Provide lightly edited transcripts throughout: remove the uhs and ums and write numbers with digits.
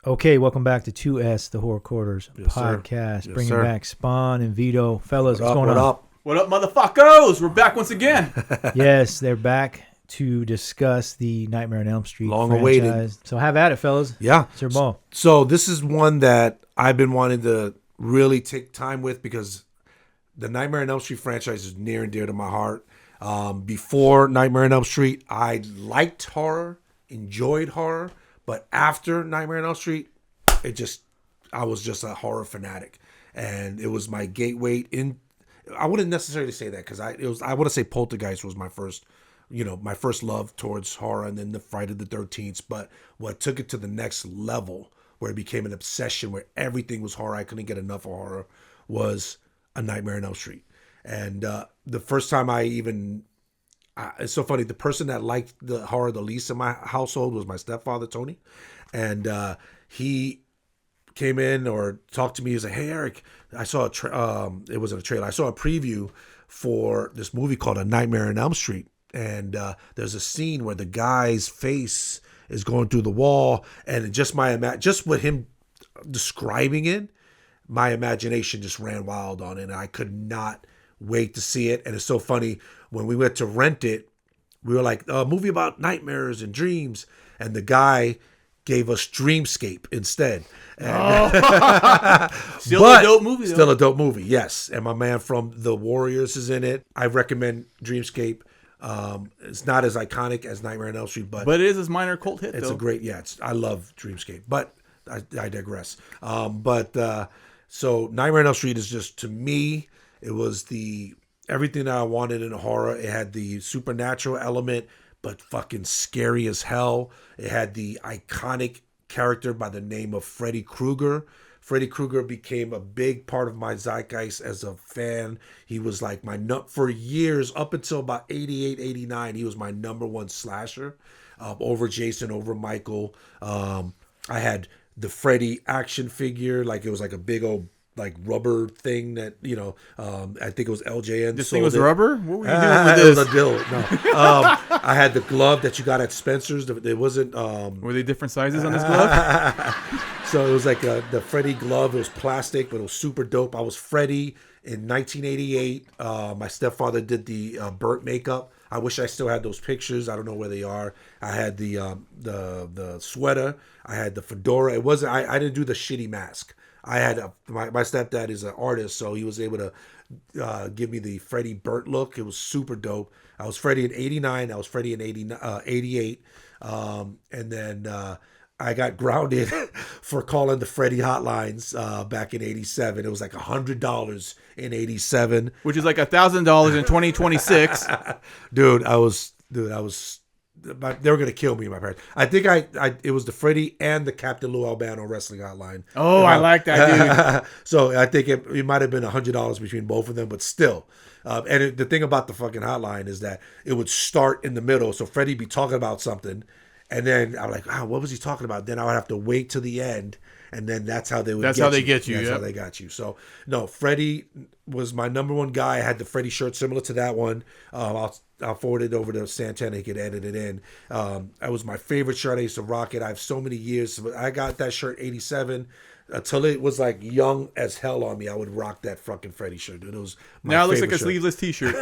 Okay, welcome back to 2S, the Horror Quarters podcast. Bringing back Spawn and Vito. Fellas, what's going on? What up, motherfuckers? We're back once again. Yes, they're back to discuss the Nightmare on Elm Street Long franchise. awaited. So have at it, fellas. Yeah. It's your ball. So this is one that I've been wanting to really take time with because the Nightmare on Elm Street franchise is near and dear to my heart. Before Nightmare on Elm Street, I liked horror, enjoyed horror. But after Nightmare on Elm Street, I was just a horror fanatic, and it was my gateway in. I wouldn't necessarily say that because I want to say Poltergeist was my first love towards horror, and then the Friday the 13th. But what took it to the next level, where it became an obsession, where everything was horror, I couldn't get enough of horror, was A Nightmare on Elm Street. And the first time it's so funny. The person that liked the horror the least in my household was my stepfather, Tony. And he came in or talked to me. He was like, "Hey, Eric, I saw it wasn't a trailer. I saw a preview for this movie called A Nightmare on Elm Street. And there's a scene where the guy's face is going through the wall. And just with him describing it, my imagination just ran wild on it. And I could not wait to see it. And it's so funny. When we went to rent it, we were like, a movie about nightmares and dreams. And the guy gave us Dreamscape instead. Still a dope movie, though. Still a dope movie, yes. And my man from The Warriors is in it. I recommend Dreamscape. It's not as iconic as Nightmare on Elm Street, but it is a minor cult hit, it's though. a great, I love Dreamscape. But I digress. So Nightmare on Elm Street is just, to me, it was everything that I wanted in a horror. It had the supernatural element, but fucking scary as hell. It had the iconic character by the name of Freddy Krueger. Freddy Krueger became a big part of my zeitgeist as a fan. He was like for years, up until about 88, 89, he was my number one slasher, over Jason, over Michael. I had the Freddy action figure, like it was like a big old rubber thing that, I think it was LJN. This thing was rubber? What were you doing with this? this? It was a dildo. No. I had the glove that you got at Spencer's. It wasn't... Were they different sizes on this glove? So it was like the Freddy glove. It was plastic, but it was super dope. I was Freddy in 1988. My stepfather did the burnt makeup. I wish I still had those pictures. I don't know where they are. I had the sweater. I had the fedora. It wasn't... I didn't do the shitty mask. I had my stepdad is an artist, so he was able to give me the Freddy burnt look. It was super dope. I was Freddy in 89. I was Freddy in 88. And then I got grounded for calling the Freddy hotlines back in 87. It was like $100 in 87. Which is like $1,000 in 2026. Dude, I was... They were gonna kill me, my parents. I think it was the Freddy and the Captain Lou Albano wrestling hotline. Oh, I like that, dude. So I think it might have been $100 between both of them, but still. The thing about the fucking hotline is that it would start in the middle. So Freddy'd be talking about something, and then I'm like, what was he talking about? Then I would have to wait till the end, and then that's how they would. That's how they get you. That's how they got you. So no, Freddy was my number one guy. I had the Freddy shirt similar to that one. I'll forward it over to Santana. He could edit it in. That was my favorite shirt. I used to rock it. I have so many years. I got that shirt 87 until it was like young as hell on me. I would rock that fucking Freddy shirt. Dude. It was now it looks like a shirt. Sleeveless T-shirt.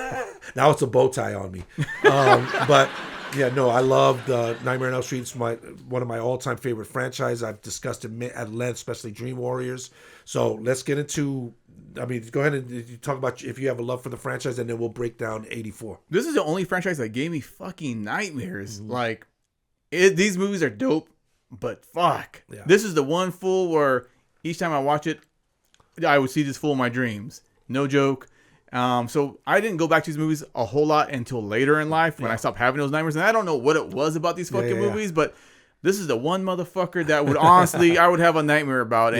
Now it's a bow tie on me. But yeah, no, I loved Nightmare on Elm Street. It's one of my all-time favorite franchises. I've discussed it at length, especially Dream Warriors. So let's get into... go ahead and talk about if you have a love for the franchise, and then we'll break down 84. This is the only franchise that gave me fucking nightmares. Mm-hmm. These movies are dope, but fuck. Yeah. This is the one fool where each time I watch it, I would see this fool in my dreams. No joke. So I didn't go back to these movies a whole lot until later in life when I stopped having those nightmares. And I don't know what it was about these fucking movies, but this is the one motherfucker that would honestly, I would have a nightmare about.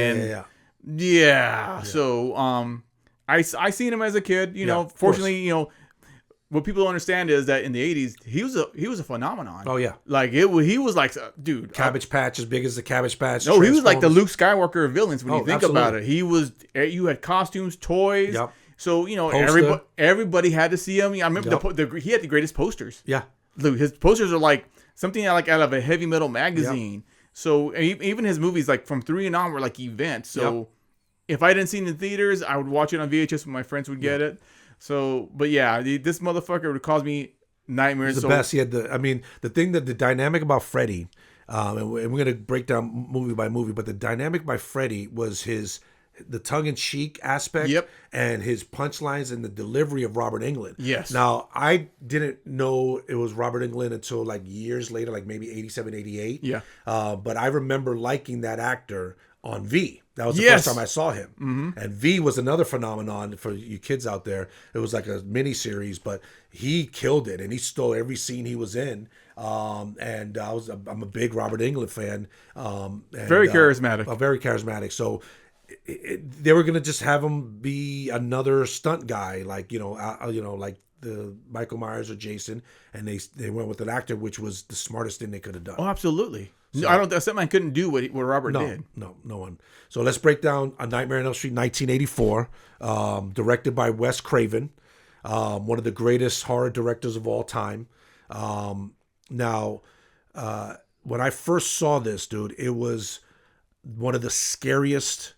Yeah. So, I seen him as a kid, fortunately, what people don't understand is that in the 80s, he was a phenomenon. Oh yeah. He was like, dude, Cabbage Patch, as big as the Cabbage Patch. No, he was like the Luke Skywalker of villains when you think about it. You had costumes, toys. Yep. So, everybody had to see him. I remember he had the greatest posters. Yeah. His posters are like something like out of a heavy metal magazine. Yep. So even his movies, like from 3 and on, were like events. So if I didn't see it in the theaters, I would watch it on VHS when my friends would get it. So, but yeah, this motherfucker would cause me nightmares. He's the best. He had the thing that the dynamic about Freddy, and we're going to break down movie by movie, but the dynamic by Freddy was the tongue-in-cheek aspect and his punchlines and the delivery of Robert Englund. Yes. Now, I didn't know it was Robert Englund until like years later, like maybe 87, 88. Yeah. But I remember liking that actor on V. That was the first time I saw him. Mm-hmm. And V was another phenomenon for you kids out there. It was like a mini series, but he killed it and he stole every scene he was in. I'm a big Robert Englund fan. Very charismatic. Very charismatic. So they were gonna just have him be another stunt guy, like like the Michael Myers or Jason, and they went with an actor, which was the smartest thing they could have done. Oh, absolutely. So, I don't. Something couldn't do what Robert did. No one. So let's break down A Nightmare on Elm Street, 1984, directed by Wes Craven, one of the greatest horror directors of all time. Now, when I first saw this, dude, it was one of the scariest,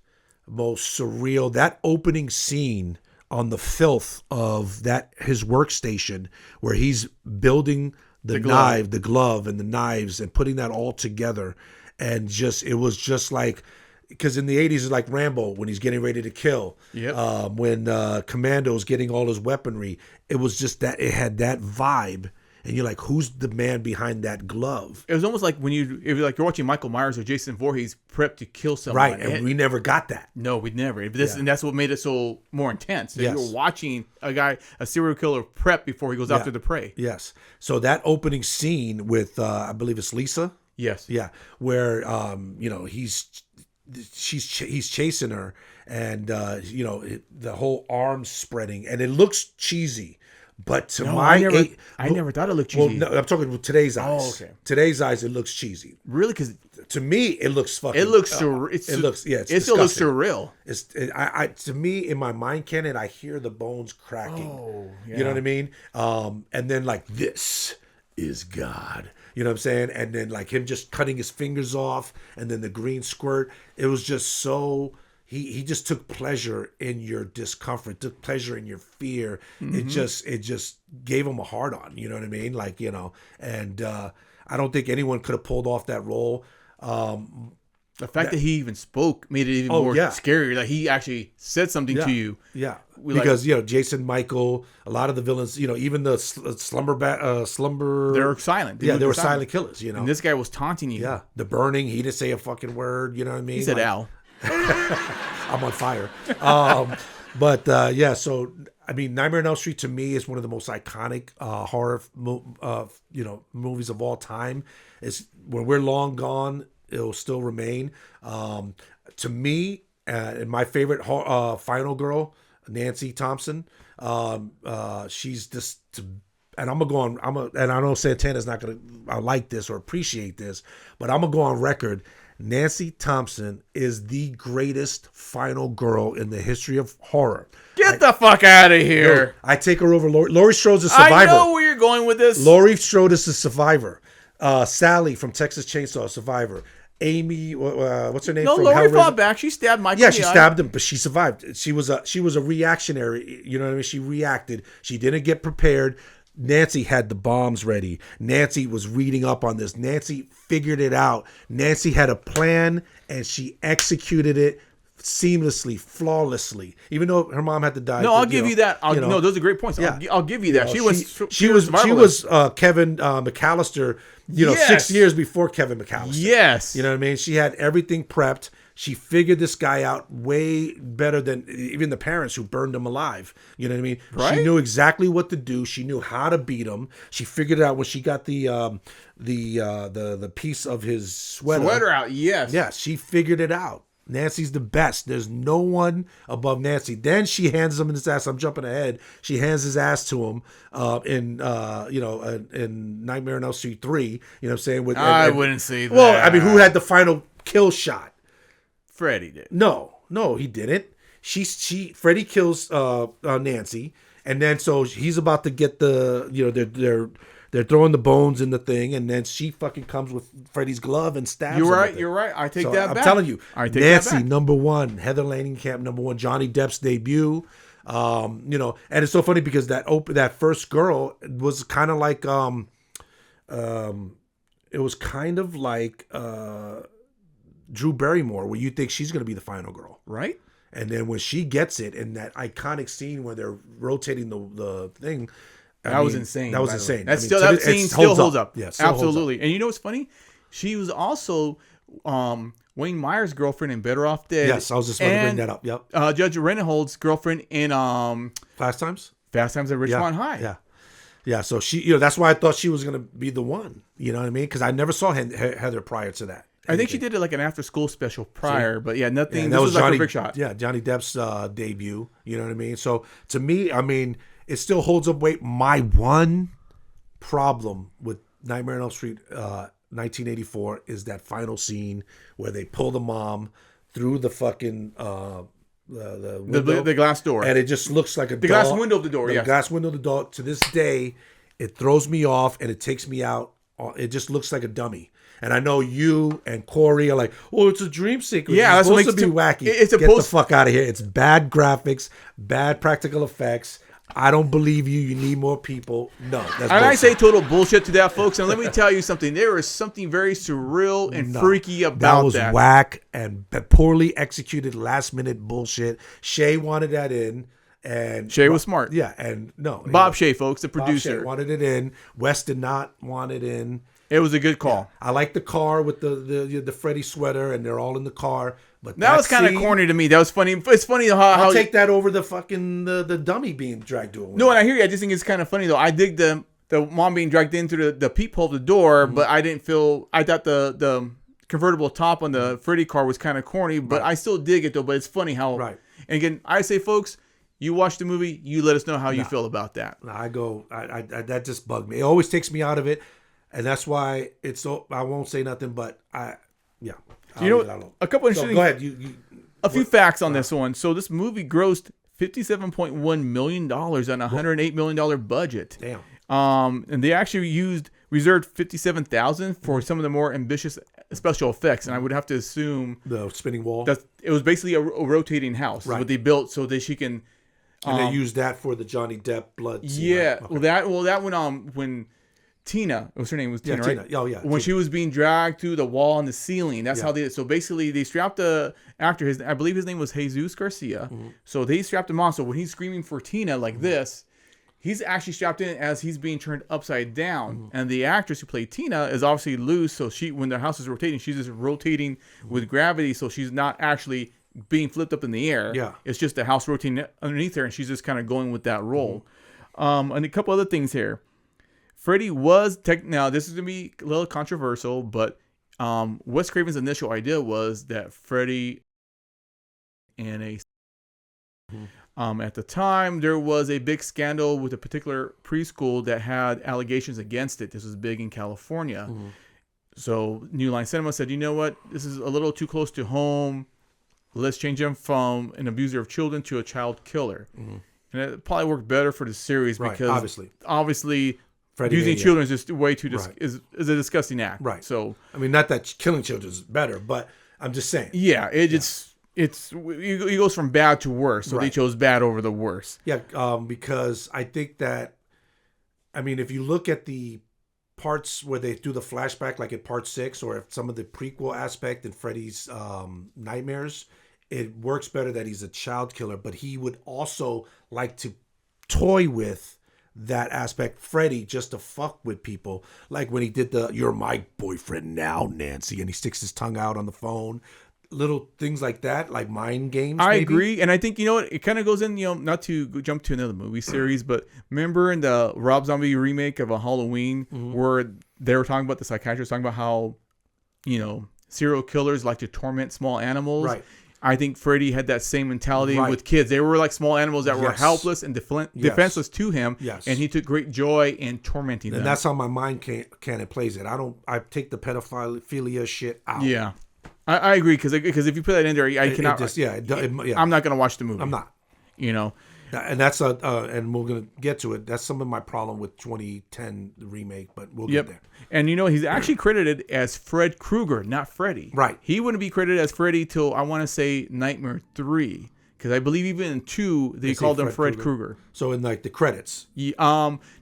most surreal. That opening scene on the filth of his workstation, where he's building the glove and the knives and putting that all together, and it was just like, because in the 80s it's like Rambo when he's getting ready to kill. When Commando's getting all his weaponry, it was just that it had that vibe. And you're like, who's the man behind that glove? It was almost like you're watching Michael Myers or Jason Voorhees prep to kill someone. Right, and we never got that. No, we'd never. And that's what made it so more intense. That you were watching a serial killer prep before he goes after the prey. Yes. So that opening scene with, I believe it's Lisa. Yes. Yeah, where he's chasing her, and the whole arm spreading, and it looks cheesy. But I never thought it looked cheesy. Well, no, I'm talking with today's eyes. Oh, okay. Today's eyes, it looks cheesy. Really? Because to me, it looks fucking. It looks surreal. It still looks surreal. To me, in my mind canon, I hear the bones cracking. Oh, yeah. You know what I mean? And then like, this is God. You know what I'm saying? And then like him just cutting his fingers off, and then the green squirt. It was just so. He just took pleasure in your discomfort, took pleasure in your fear. Mm-hmm. It just gave him a hard on, you know what I mean? Like, and I don't think anyone could have pulled off that role. The fact that he even spoke made it even more scary. Like he actually said something to you. Yeah. Because, Jason, Michael, a lot of the villains, even the slumber. They were silent. They were silent killers, And this guy was taunting you. Yeah. The burning, he didn't say a fucking word, you know what I mean? He said Al. I'm on fire. So I mean, Nightmare on Elm Street to me is one of the most iconic horror movies of all time. It's when we're long gone, it'll still remain. To me, and my favorite final girl, Nancy Thompson. She's just. And I'm gonna go on. And I know Santana's not gonna like this or appreciate this, but I'm gonna go on record. Nancy Thompson is the greatest final girl in the history of horror. Get the fuck out of here. I take her over Laurie Strode's a survivor. I know where you're going with this. Laurie Strode is a survivor. Sally from Texas Chainsaw, survivor. Amy, what's her name? No, Laurie fought back. She stabbed Michael. Yeah, she stabbed him, but she survived. She was a reactionary. You know what I mean? She reacted. She didn't get prepared. Nancy had the bombs ready. Nancy was reading up on this. Nancy figured it out. Nancy had a plan, and she executed it seamlessly, flawlessly. Even though her mom had to die. No, I'll give you that. No, those are great points. Yeah. I'll give you that. She was Kevin McAllister. 6 years before Kevin McAllister. Yes. You know what I mean? She had everything prepped. She figured this guy out way better than even the parents who burned him alive. You know what I mean? Right? She knew exactly what to do. She knew how to beat him. She figured it out when she got the piece of his sweater out. Yes. Yeah, she figured it out. Nancy's the best. There's no one above Nancy. Then she hands him his ass. I'm jumping ahead. She hands his ass to him in Nightmare on Elm Street 3. You know what I'm saying? I wouldn't say that. Well, I mean, who had the final kill shot? Freddy did. No, he didn't. Freddy kills Nancy, and then so he's about to get they're They're throwing the bones in the thing, and then she fucking comes with Freddy's glove and stabs him. You're right. I take that back. I'm telling you. I take Nancy, that back. number one. Heather Langenkamp, number one. Johnny Depp's debut. You know, and it's so funny because that first girl was kind of like it was kind of like Drew Barrymore, where you think she's going to be the final girl, right? And then when she gets it, in that iconic scene where they're rotating the thing, that was insane. That was insane. That scene still holds up. Yeah, absolutely. And you know what's funny? She was also Wayne Meyer's girlfriend in Better Off Dead. Yes, I was just going to bring that up. Yep. Judge Reinhold's girlfriend in Fast Times at Ridgemont High. Yeah. So she, you know, that's why I thought she was going to be the one. You know what I mean? Because I never saw Heather prior to that. I think she did it like an after-school special prior, but yeah, nothing. Yeah, this was Johnny, like a big shot. Yeah, Johnny Depp's debut. You know what I mean? So to me, I mean, it still holds up weight. My one problem with Nightmare on Elm Street 1984 is that final scene where they pull the mom through the fucking the window, the glass door, and it just looks like the glass window of the door. The glass window of the door. To this day, it throws me off and it takes me out. It just looks like a dummy. And I know you and Corey are like, "Oh, it's a dream sequence. Yeah, it's supposed to be wacky." Get the fuck out of here. It's bad graphics, bad practical effects. I don't believe you. You need more people. No, that's bullshit. And I say total bullshit to that, folks. And let me tell you something. There is something very surreal and freaky about that. That was whack and poorly executed last-minute bullshit. Shay wanted that in. And Shay was smart. Yeah, and no. Bob Shay, folks, the producer. Bob Shay wanted it in. Wes did not want it in. It was a good call. Yeah. I like the car with the Freddy sweater, and they're all in the car. But that was kind of corny to me. That was funny. It's funny how I'll take that over the fucking the dummy being dragged to it. No, and I hear you. I just think it's kind of funny though. I dig the mom being dragged in through the peephole of the door, but I didn't feel. I thought the convertible top on the Freddy car was kind of corny, but I still dig it though. But it's funny how. Right. And again, I say, folks, you watch the movie. You let us know how you feel about that. I that just bugged me. It always takes me out of it. And that's why it's so. I won't say nothing, but you know, a couple of go ahead. A few facts on this one. So this movie grossed $57.1 million on a $108 million budget. Damn. And they actually reserved $57,000 for some of the more ambitious special effects. And I would have to assume the spinning wall. That it was basically a rotating house. Right. What they built so that she can. And they used that for the Johnny Depp blood scene. Yeah. Right? Okay. Well, that went on when. Tina, what's her name? Was Tina, right? Oh, yeah. When Tina. She was being dragged through the wall and the ceiling. That's how they. So basically, they strapped the actor. I believe his name was Jesus Garcia. Mm-hmm. So they strapped him on. So when he's screaming for Tina like this, he's actually strapped in as he's being turned upside down. Mm-hmm. And the actress who played Tina is obviously loose. So when the house is rotating, she's just rotating with gravity. So she's not actually being flipped up in the air. Yeah, it's just the house rotating underneath her, and she's just kind of going with that role. Mm-hmm. And a couple other things here. Freddy was now this is gonna be a little controversial, but Wes Craven's initial idea was that Freddy and at the time there was a big scandal with a particular preschool that had allegations against it. This was big in California. Mm-hmm. So New Line Cinema said, you know what, this is a little too close to home. Let's change him from an abuser of children to a child killer. Mm-hmm. And it probably worked better for the series because obviously Freddy using children is just way too is a disgusting act. Right. So I mean, not that killing children is better, but I'm just saying. Yeah, it goes from bad to worse. So they chose bad over the worse. Yeah, because I think that, I mean, if you look at the parts where they do the flashback, like in part 6, or if some of the prequel aspect in Freddy's nightmares, it works better that he's a child killer, but he would also like to toy with that aspect, Freddy, just to fuck with people. Like when he did "You're my boyfriend now, Nancy," and he sticks his tongue out on the phone. Little things like that, like mind games. I agree. And I think, you know what, it kind of goes in, you know, not to jump to another movie series, but remember in the Rob Zombie remake of a Halloween, where they were talking about, the psychiatrist talking about how, you know, serial killers like to torment small animals. Right. I think Freddy had that same mentality with kids. They were like small animals that were helpless and defenseless to him. Yes. And he took great joy in tormenting them. And that's how my mind canon plays it. I take the pedophilia shit out. Yeah. I agree, because if you put that in there, I cannot. I'm not going to watch the movie. I'm not. You know. And that's and we're gonna get to it. That's some of my problem with 2010 remake, but we'll get there. And he's actually credited as Fred Krueger, not Freddy. Right. He wouldn't be credited as Freddy till I want to say Nightmare 3, because I believe even in 2 they called him Fred Krueger. So in like the credits,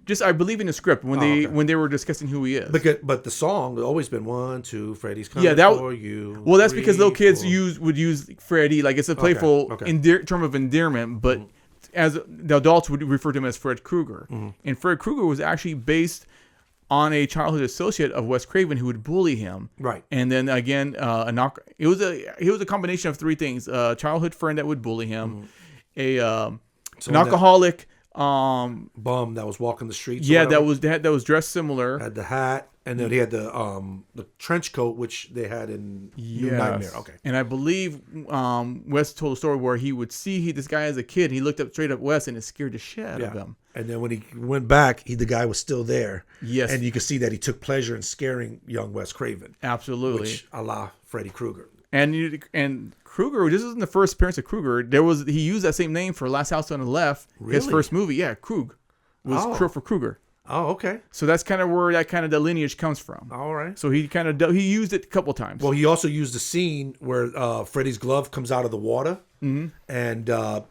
just I believe in the script when they were discussing who he is. But the song has always been 1, 2, Freddy's coming for you. Well, that's 3, because little kids 4. would use Freddy like it's a playful term of endearment, but as the adults would refer to him as Fred Krueger. And Fred Krueger was actually based on a childhood associate of Wes Craven who would bully him. Right. And then again, he was a combination of 3 things: a childhood friend that would bully him, an alcoholic bum that was walking the streets. Yeah, that was dressed similar. Had the hat, and then he had the trench coat, which they had in New Nightmare. Okay. And I believe Wes told a story where he would see this guy as a kid. He looked up straight at Wes, and it scared the shit out of him. And then when he went back, the guy was still there. Yes. And you could see that he took pleasure in scaring young Wes Craven. Absolutely. Which, a la Freddy Krueger. And Krueger, this isn't the first appearance of Krueger. He used that same name for Last House on the Left. Really? His first movie, Krug was for Krueger. Oh, okay. So that's kind of where the lineage comes from. All right. So he he used it a couple times. Well, he also used the scene where Freddy's glove comes out of the water, and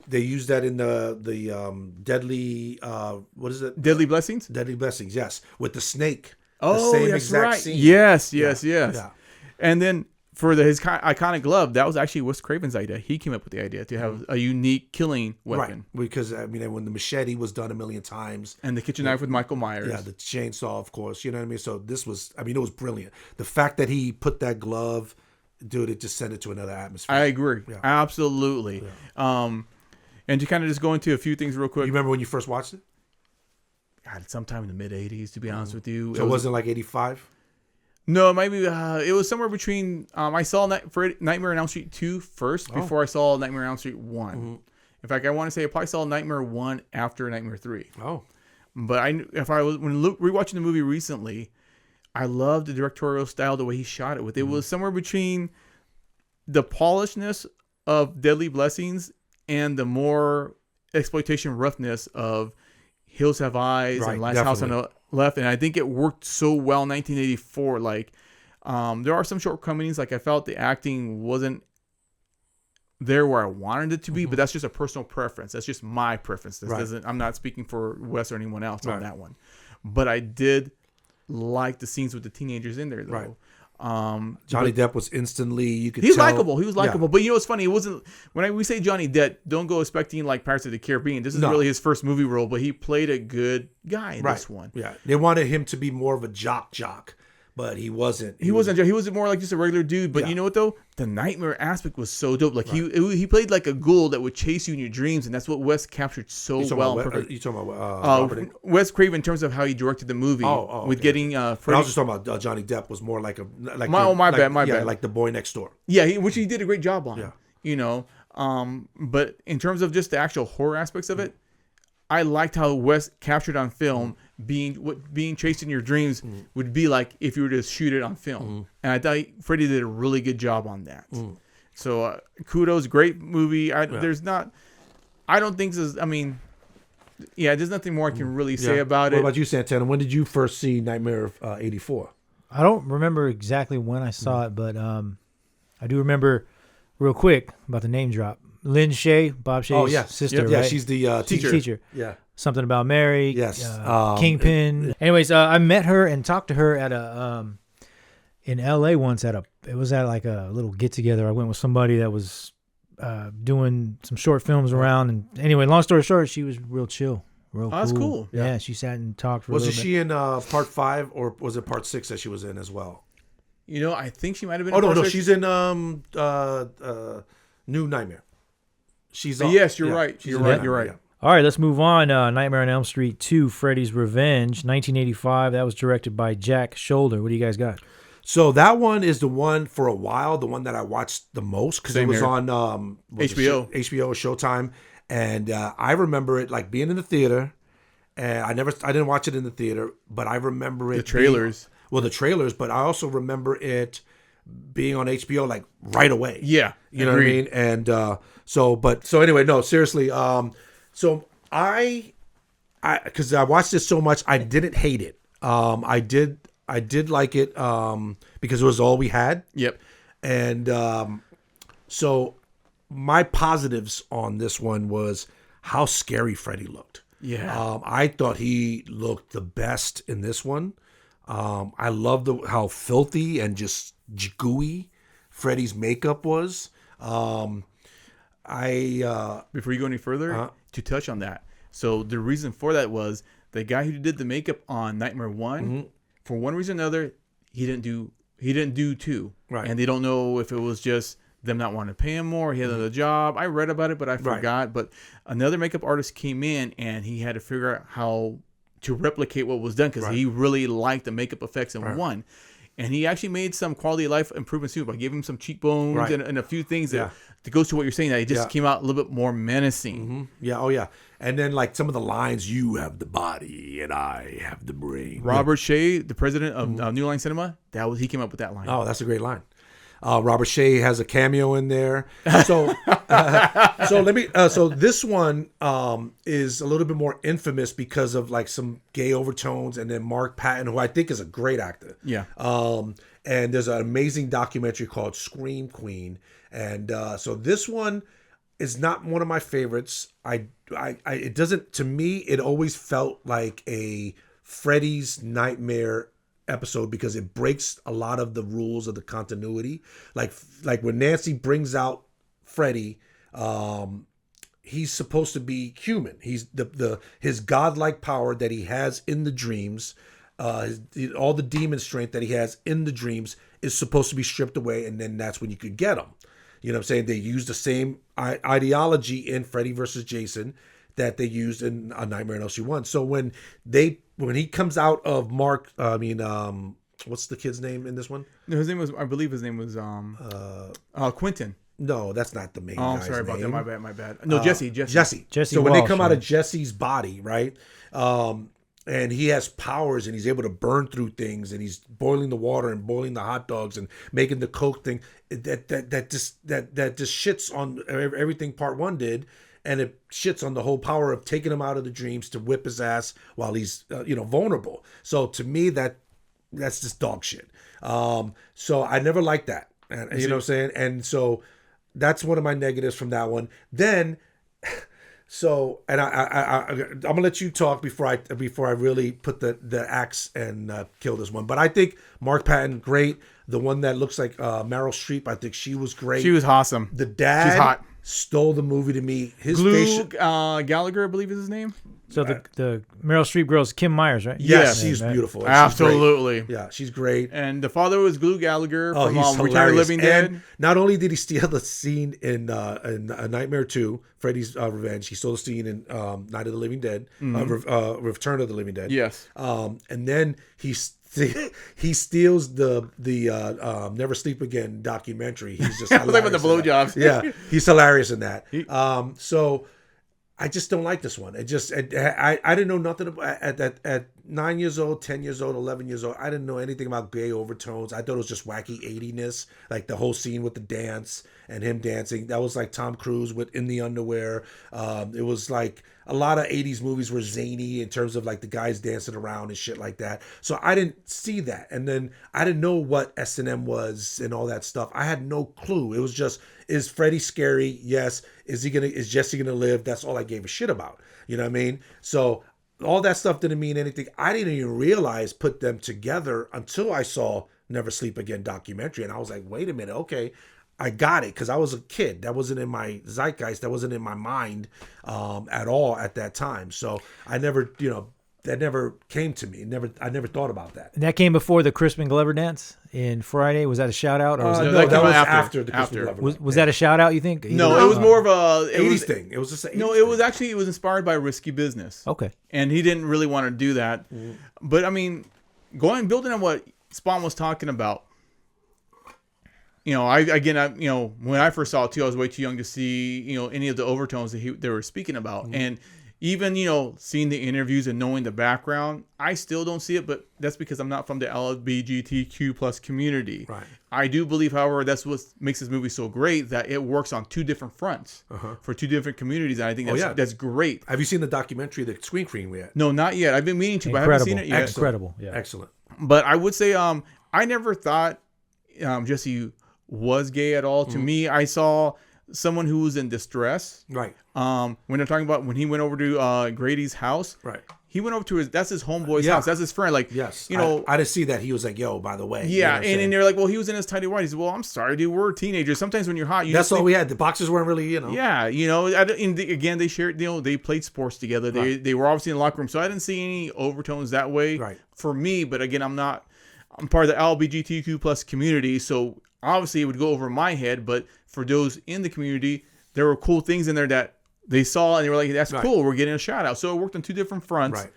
they used that in the deadly what is it? Deadly Blessings. Deadly Blessings, yes, with the snake. Oh, the same that's exact right. Scene. Yes. Yeah. And then for his iconic glove, that was actually Wes Craven's idea. He came up with the idea to have a unique killing weapon. Right, because when the machete was done 1,000,000 times. And the kitchen knife with Michael Myers. Yeah, the chainsaw, of course. You know what I mean? So this was, it was brilliant. The fact that he put that glove, dude, it just sent it to another atmosphere. I agree. Yeah. Absolutely. Yeah. And to kind of just go into a few things real quick. You remember when you first watched it? God, sometime in the mid-'80s, to be honest with you. So it wasn't like 85? No, it might be. It was somewhere between. I saw Nightmare on Elm Street 2 first before I saw Nightmare on Elm Street 1. In fact, I want to say I probably saw Nightmare 1 after Nightmare 3. Oh, but when rewatching the movie recently, I loved the directorial style, the way he shot it. It was somewhere between the polishedness of Deadly Blessings and the more exploitation roughness of Hills Have Eyes and Last House on the Left, and I think it worked so well in 1984. Like, there are some shortcomings. Like, I felt the acting wasn't there where I wanted it to be, but that's just a personal preference. That's just my preference. I'm not speaking for Wes or anyone else on that one. But I did like the scenes with the teenagers in there, though. Right. Johnny Depp was instantly, you could tell. He's likable. He was likable. But it's funny. It wasn't, when we say Johnny Depp, don't go expecting like Pirates of the Caribbean. This is really his first movie role, but he played a good guy in this one. Yeah. They wanted him to be more of a jock, but he wasn't. He wasn't more like just a regular dude. But you know what though? The nightmare aspect was so dope. Like he played like a ghoul that would chase you in your dreams, and that's what Wes captured so well. You talking about Wes Craven in terms of how he directed the movie getting Freddy. I was just talking about Johnny Depp was more like my bad. Like the boy next door. Yeah, which he did a great job on. Yeah. But in terms of just the actual horror aspects of it, I liked how Wes captured on film being chased in your dreams would be like if you were to shoot it on film. And I thought Freddy did a really good job on that. So kudos, great movie. There's nothing more I can really say about it. What about you, Santana? When did you first see Nightmare of 84? I don't remember exactly when I saw it, but I do remember real quick about the name drop. Lynn Shay, Bob Shay's sister, yeah, right? she's the teacher. Yeah. Something About Mary. Yes. Kingpin. Anyways, I met her and talked to her at in LA once it was at like a little get together. I went with somebody that was doing some short films around, and anyway, long story short, she was real chill. Real cool. That's cool. Yeah, she sat and talked for a little bit. Was she in part 5 or was it part 6 that she was in as well? I think she might have been. No, she's in New Nightmare. Yes, you're right. You're right. Yeah. All right, let's move on. Nightmare on Elm Street 2, Freddy's Revenge, 1985. That was directed by Jack Shoulder. What do you guys got? So that one is the one for a while, the one that I watched the most because it was on HBO, Showtime, and I remember it like being in the theater. And I didn't watch it in the theater, but I remember it. The trailers. The trailers, but I also remember it being on HBO like right away. Yeah, you know what I mean. And so anyway, no, seriously. So because I watched it so much, I didn't hate it. I did like it because it was all we had. Yep. And so my positives on this one was how scary Freddy looked. Yeah. I thought he looked the best in this one. I loved how filthy and just gooey Freddy's makeup was. Before you go any further, to touch on that. So the reason for that was the guy who did the makeup on Nightmare 1, for one reason or another, he didn't do 2. Right. And they don't know if it was just them not wanting to pay him more. He had another job. I read about it, but I forgot. Right. But another makeup artist came in and he had to figure out how to replicate what was done because he really liked the makeup effects in 1. And he actually made some quality of life improvements too. By giving him some cheekbones and a few things that goes to what you're saying, that it just came out a little bit more menacing. Mm-hmm. Yeah, oh yeah. And then like some of the lines, you have the body and I have the brain. Robert Shea, the president of New Line Cinema, he came up with that line. Oh, that's a great line. Robert Shea has a cameo in there. So, so this one is a little bit more infamous because of like some gay overtones, and then Mark Patton, who I think is a great actor. Yeah. And there's an amazing documentary called Scream Queen, and so this one is not one of my favorites. It doesn't, to me, it always felt like a Freddy's Nightmare episode because it breaks a lot of the rules of the continuity. Like when Nancy brings out Freddy, he's supposed to be human. He's his godlike power that he has in the dreams, all the demon strength that he has in the dreams is supposed to be stripped away, and then that's when you could get him. You know what I'm saying? They use the same ideology in Freddy versus Jason that they used in A Nightmare on Elm Street 1. So when he comes out of what's the kid's name in this one? No, I believe his name was Quentin. No, that's not the main guy's I'm sorry about name. that. My bad. No, Jesse. So when they come out of Jesse's body, right? And he has powers and he's able to burn through things and he's boiling the water and boiling the hot dogs and making the Coke thing. That just shits on everything Part 1 did. And it shits on the whole power of taking him out of the dreams to whip his ass while he's vulnerable. So to me, that's just dog shit. So I never liked that. And, you know what I'm saying? And so that's one of my negatives from that one. Then, so, and I'm gonna let you talk before I really put the axe and kill this one. But I think Mark Patton, great. The one that looks like Meryl Streep, I think she was great. She was awesome. The dad, she's hot. Stole the movie to me. His Glue Gallagher, I believe is his name. So the Meryl Streep girl's Kim Myers, right? Yes, she's beautiful. Absolutely. Yeah, she's great. And the father was Glue Gallagher from he's Return of the Living Dead. And not only did he steal the scene in A Nightmare 2, Freddy's Revenge, he stole the scene in Night of the Living Dead, Return of the Living Dead. Yes. And then he steals the Never Sleep Again documentary. He's just hilarious. Like with the blowjobs. Yeah, he's hilarious in that. So I just don't like this one. I didn't know nothing about at 9 years old, 10 years old, 11 years old. I didn't know anything about gay overtones. I thought it was just wacky 80ness, like the whole scene with the dance and him dancing. That was like Tom Cruise in the underwear. It was like a lot of 80s movies were zany in terms of like the guys dancing around and shit like that. So I didn't see that. And then I didn't know what S&M was and all that stuff. I had no clue. It was just, is Freddy scary? Yes. Is Jesse gonna live? That's all I gave a shit about. You know what I mean? So all that stuff didn't mean anything. I didn't even realize put them together until I saw Never Sleep Again documentary. And I was like, wait a minute. Okay. I got it, because I was a kid. That wasn't in my zeitgeist. That wasn't in my mind at all at that time. So I never, that never came to me. I never thought about that. And that came before the Crispin Glover dance in Friday. Was that a shout out? Or was no, that was after the Crispin Glover dance. Was that a shout out, you think? No, it was more of a 80s thing. It was just an 80s No, it was actually, it was inspired by Risky Business. Okay. And he didn't really want to do that. But I mean, building on what Spawn was talking about, when I first saw it too, I was way too young to see, any of the overtones that they were speaking about. And, even, seeing the interviews and knowing the background, I still don't see it, but that's because I'm not from the LGBTQ plus community. Right. I do believe, however, that's what makes this movie so great, that it works on two different fronts for two different communities. And I think that's great. Have you seen the documentary, the screen yet? No, not yet. I've been meaning to, but I haven't seen it yet. Incredible. Yeah. Excellent. But I would say I never thought Jesse was gay at all. To me, I saw someone who was in distress. Right. When they're talking about when he went over to Grady's house. Right. He went over to that's his homeboy's house. That's his friend. Like, yes. I didn't see that. He was like, yo, by the way. Yeah. And they're like, well, he was in his tidy white. He said, well, I'm sorry, dude. We're teenagers. Sometimes when you're hot, that's all we had. The boxers weren't really, Yeah. Again, they shared, they played sports together. They were obviously in the locker room. So I didn't see any overtones that way for me. But again, I'm part of the LGBTQ plus community. So obviously it would go over my head. But for those in the community, there were cool things in there that they saw and they were like, that's cool. We're getting a shout out. So it worked on two different fronts. Right.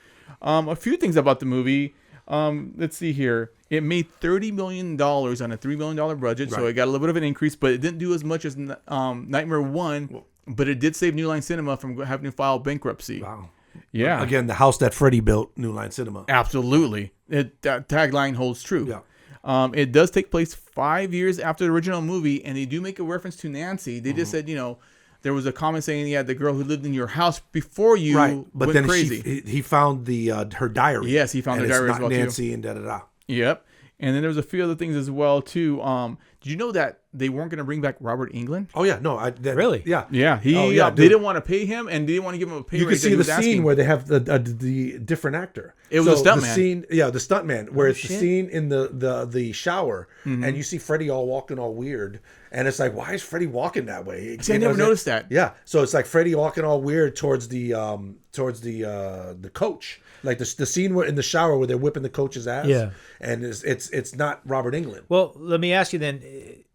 A few things about the movie. Let's see here. It made $30 million on a $3 million budget. So it got a little bit of an increase, but it didn't do as much as Nightmare 1. But it did save New Line Cinema from having to file bankruptcy. Wow. Yeah. Again, the house that Freddy built, New Line Cinema. Absolutely. That tagline holds true. Yeah. It does take place 5 years after the original movie, and they do make a reference to Nancy. They just said, there was a comment saying, yeah, the girl who lived in your house before you but went then crazy. He found her diary. Yes, he found her diary as well, Nancy too. and da-da-da. Yep. And then there was a few other things as well, too. Did you know that they weren't going to bring back Robert Englund? Oh, yeah. No. Really? Yeah. Yeah. They didn't want to pay him, and they didn't want to give him a pay raise. You can see the scene where they have the different actor. It was a stuntman. The stuntman, where it's the scene in the shower, and you see Freddy all walking all weird. And it's like, why is Freddy walking that way? See, I never noticed that. Yeah, so it's like Freddy walking all weird towards the coach, like the scene where in the shower where they're whipping the coach's ass. Yeah, and it's not Robert Englund. Well, let me ask you then: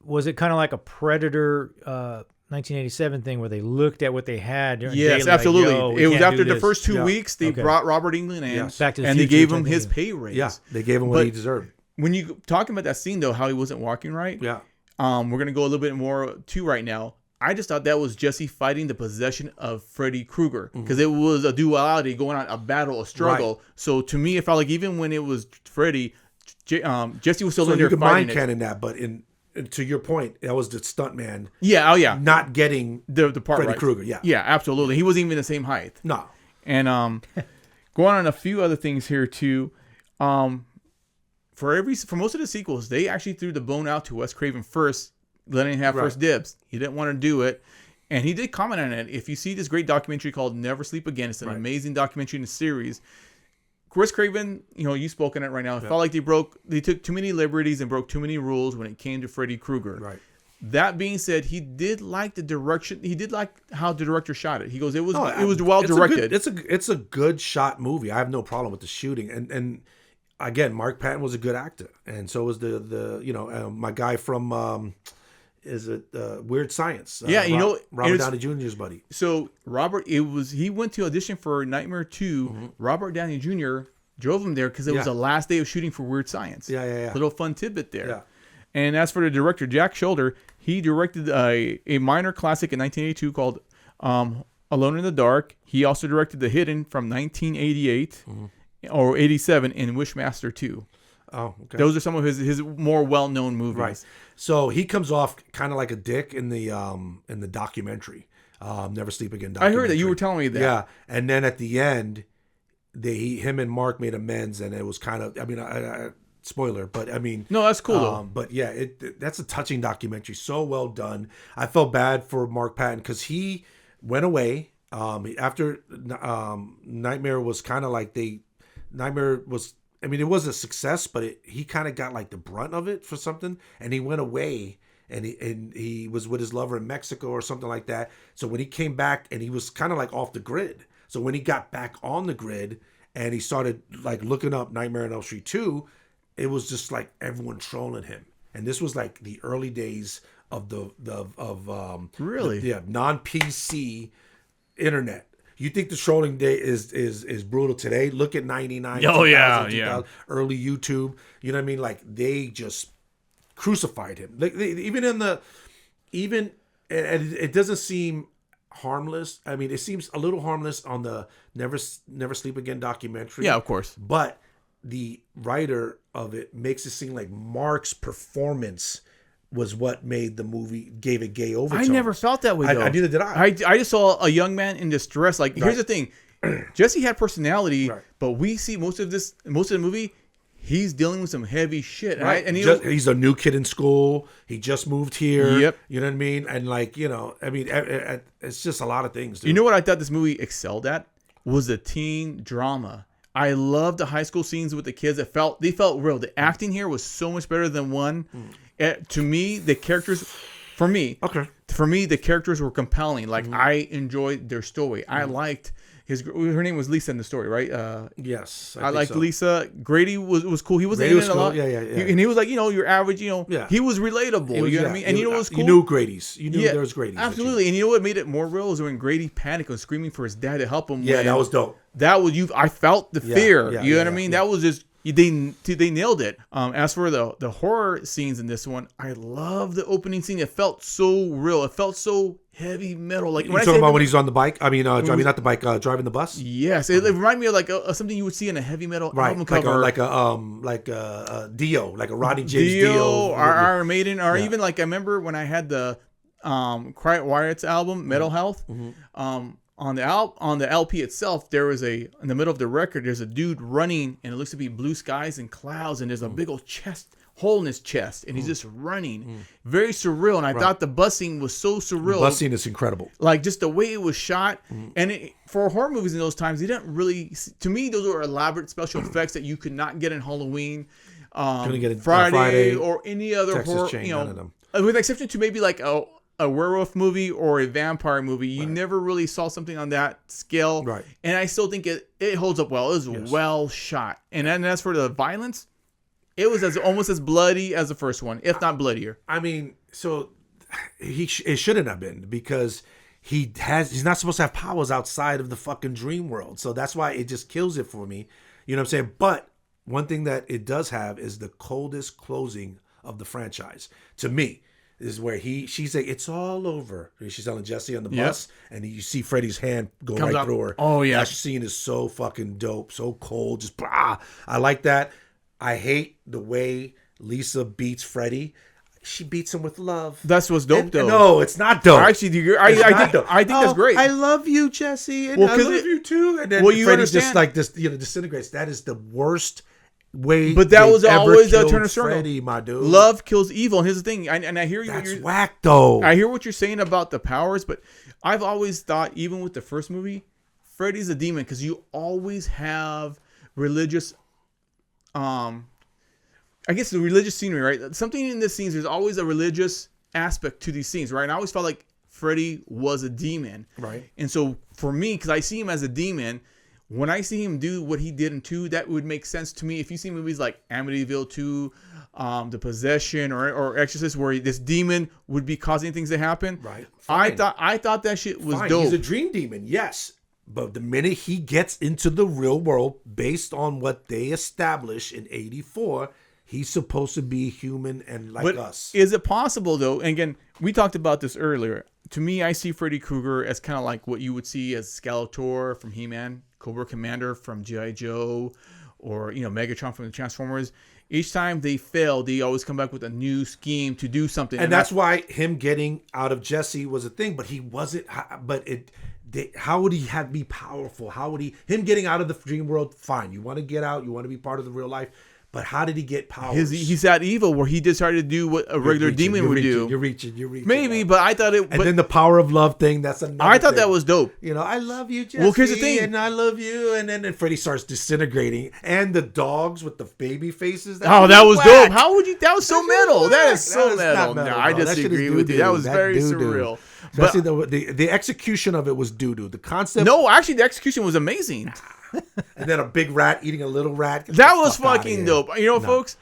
was it kind of like a Predator 1987 thing where they looked at what they had? Yes, daily, absolutely. Like, it was after the first 2 weeks they brought Robert Englund in, and they gave him his pay raise. Yeah, they gave him what he deserved. When you talking about that scene though, how he wasn't walking right. Yeah. We're going to go a little bit more to right now. I just thought that was Jesse fighting the possession of Freddy Krueger because it was a duality going on, a battle, a struggle. Right. So to me, it felt like even when it was Freddy, Jesse was still in there fighting it. So you could mind canon that, but to your point, that was the stuntman. Yeah, oh yeah. Not getting the part Freddy right. Krueger, yeah. Yeah, absolutely. He wasn't even the same height. No. And going on a few other things here too. For most of the sequels, they actually threw the bone out to Wes Craven first, letting him have first dibs. He didn't want to do it, and he did comment on it. If you see this great documentary called Never Sleep Again, it's an amazing documentary in the series. Wes Craven, you spoke on it right now. It felt like they took too many liberties and broke too many rules when it came to Freddy Krueger. Right. That being said, he did like the direction. He did like how the director shot it. He goes, it was well directed. It's a good shot movie. I have no problem with the shooting and. Again, Mark Patton was a good actor, and so was my guy from Weird Science? Robert Downey Jr.'s buddy. So he went to audition for Nightmare 2. Mm-hmm. Robert Downey Jr. drove him there because it was the last day of shooting for Weird Science. Yeah. Little fun tidbit there. Yeah. And as for the director, Jack Shoulder, he directed a minor classic in 1982 called Alone in the Dark. He also directed The Hidden from 1988. Mm-hmm. Or 87 in Wishmaster 2. Oh, okay. Those are some of his more well-known movies. Right. So he comes off kind of like a dick in the documentary, Never Sleep Again documentary. I heard that. You were telling me that. Yeah. And then at the end, him and Mark made amends, and it was kind of, spoiler, but I mean. No, that's cool though. But yeah, that's a touching documentary. So well done. I felt bad for Mark Patton because he went away after Nightmare was kind of like Nightmare was, it was a success, but he kind of got like the brunt of it for something, and he went away, and he was with his lover in Mexico or something like that. So when he came back, and he was kind of like off the grid. So when he got back on the grid, and he started like looking up Nightmare on Elm Street 2, it was just like everyone trolling him. And this was like the early days of non-PC internet. You think the trolling day is brutal today? Look at 99. Oh, 2000, early YouTube. You know what I mean? Like they just crucified him. Like and it doesn't seem harmless. I mean, it seems a little harmless on the Never Sleep Again documentary. Yeah, of course. But the writer of it makes it seem like Mark's performance was what made the movie, gave it gay overtones. I never felt that way, though. Neither did I. I just saw a young man in distress. Like, here's the thing. Jesse had personality, but we see most of the movie, he's dealing with some heavy shit. Right. And he's a new kid in school. He just moved here. Yep. You know what I mean? And like, you know, I mean, it's just a lot of things, dude. You know what I thought this movie excelled at? Was the teen drama. I loved the high school scenes with the kids. They felt real. The acting here was so much better than one. To me, the characters, for me, the characters were compelling. Like, I enjoyed their story. I liked her name was Lisa in the story, right? Yes. I liked Lisa. Grady was cool. He was in it a lot. Yeah. And he was like, you know, your average, you know, he was relatable. You know what I mean? And you know what was cool? You knew Grady's. You knew there was Grady's. Absolutely. And you know what made it more real was when Grady panicked and screaming for his dad to help him. Yeah, that was dope. That was I felt the fear. You know what I mean? That was just they nailed it. As for the horror scenes in this one, I love the opening scene. It felt so real. It felt so heavy metal. Like, you talking about when he's on the bike? I mean, not the bike, driving the bus. Yes, it reminded me of like something you would see in a heavy metal album cover, like a Dio, like a Rodney James Dio, Dio, Iron Maiden, or even like I remember when I had the Quiet Riot's album, Metal Health. On the LP itself, there was in the middle of the record, there's a dude running, and it looks to be blue skies and clouds, and there's a big old hole in his chest, and he's just running. Very surreal, and I thought the bus scene was so surreal. The bus scene is incredible. Like, just the way it was shot. And for horror movies in those times, they didn't really, to me, those were elaborate special effects that you could not get in Halloween, Friday, or any other Texas horror, Chain, you know, none of them. with the exception to maybe like a werewolf movie or a vampire movie. You never really saw something on that scale. Right. And I still think it holds up well. It was well shot. And then as for the violence, it was almost as bloody as the first one, if not bloodier. I mean, so it shouldn't have been, because he's not supposed to have powers outside of the fucking dream world. So that's why it just kills it for me. You know what I'm saying? But one thing that it does have is the coldest closing of the franchise to me. Is where she's like, it's all over. She's telling Jesse on the bus, and you see Freddy's hand go right through her. Oh, yeah. That scene is so fucking dope, so cold, just blah. I like that. I hate the way Lisa beats Freddy. She beats him with love. That's what's dope, though. No, it's not dope. Actually, I think that's great. I love you, Jesse, and I love you too. And then Freddy's just like this, disintegrates. That is the worst way. But that was always a turn of circle. Freddy, my dude. Love kills evil, and here's the thing. And I hear you. That's whack, though. I hear what you're saying about the powers, but I've always thought, even with the first movie, Freddy's a demon because you always have religious. I guess the religious scenery, right? Something in this scenes, there's always a religious aspect to these scenes, right? And I always felt like Freddy was a demon, right? And so for me, because I see him as a demon. When I see him do what he did in 2, that would make sense to me. If you see movies like Amityville 2, The Possession, or Exorcist, where this demon would be causing things to happen, right? Fine. I thought that shit was dope. He's a dream demon, yes. But the minute he gets into the real world, based on what they established in '84, he's supposed to be human and like us. Is it possible, though? And again, we talked about this earlier. To me, I see Freddy Krueger as kind of like what you would see as Skeletor from He-Man, Cobra Commander from G.I. Joe, or Megatron from the Transformers. Each time they fail, they always come back with a new scheme to do something. And that's why him getting out of Jesse was a thing, but he wasn't. But how would he be powerful? How would him getting out of the dream world? Fine, you want to get out, you want to be part of the real life. But how did he get powers? He's that evil where he decided to do what a regular demon would do. You're reaching. Maybe, but I thought it. And then the power of love thing. That's another. I thought that was dope. I love you, Jesse. Well, here's the thing, and I love you, and then Freddy starts disintegrating, and the dogs with the baby fases. That was dope. How would you? That was so metal. That is so metal. No, I disagree with you. That was very surreal. Especially the execution of it was doo-doo. The concept. No, actually, the execution was amazing. And then a big rat eating a little rat. That was fucking dope. Folks,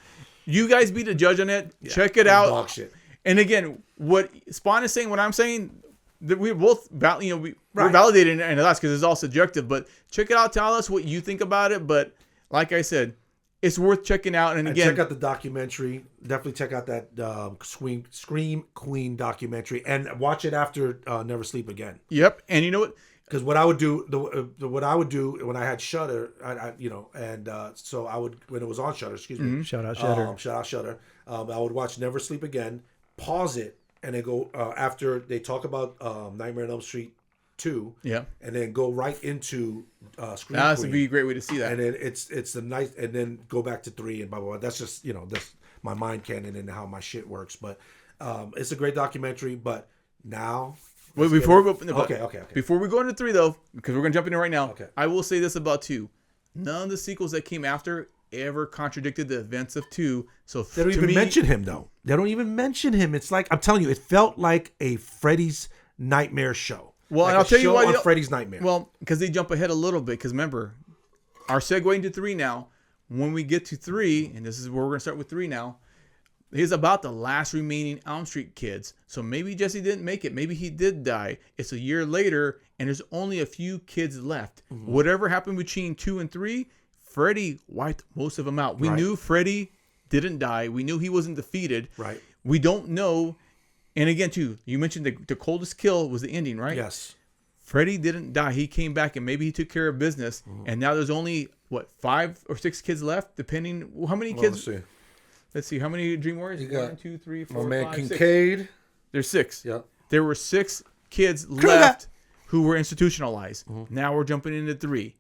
you guys be the judge on it. Yeah, check it out. Dog shit. And again, what Spawn is saying, what I'm saying, that we're both we're validating it and that's because it's all subjective. But check it out. Tell us what you think about it. But like I said, it's worth checking out. And again, check out the documentary. Definitely check out that Scream Queen documentary, and watch it after Never Sleep Again. Yep. And you know what? Because what I would do, what I would do when I had Shudder, so I would, when it was on Shudder, excuse me, Shout out Shudder. shout out Shudder. I would watch Never Sleep Again, pause it, and then go after they talk about Nightmare on Elm Street 2, Yeah. and then go right into Scream That's Queen. would be a great way to see that. And then it's the nice, and then go back to 3 and blah blah blah. That's just that's my mind canon and how my shit works. But it's a great documentary. But now. Wait, before we go, okay. Before we go into 3, though, because we're gonna jump in right now. Okay. I will say this about 2: none of the sequels that came after ever contradicted the events of 2. So They don't even mention him though. They don't even mention him. It's like, I'm telling you, it felt like a Freddy's Nightmare show. Well, like and I'll tell you why. on Freddy's Nightmare. Well, because they jump ahead a little bit. Because remember, our segue into 3 now. When we get to 3, and this is where we're gonna start with 3 now. He's about the last remaining Elm Street kids. So maybe Jesse didn't make it. Maybe he did die. It's a year later, and there's only a few kids left. Mm-hmm. Whatever happened between 2 and 3, Freddy wiped most of them out. We knew Freddy didn't die. We knew he wasn't defeated. Right. We don't know. And again, too, you mentioned the coldest kill was the ending, right? Yes. Freddy didn't die. He came back, and maybe he took care of business. Mm-hmm. And now there's only, 5 or 6 kids left, depending. How many kids? Let's see. How many Dream Warriors? You got 1, 2, 3, 4, my man 5, Kincaid. 6. There's 6. Yeah. There were 6 kids left who were institutionalized. Mm-hmm. Now we're jumping into 3.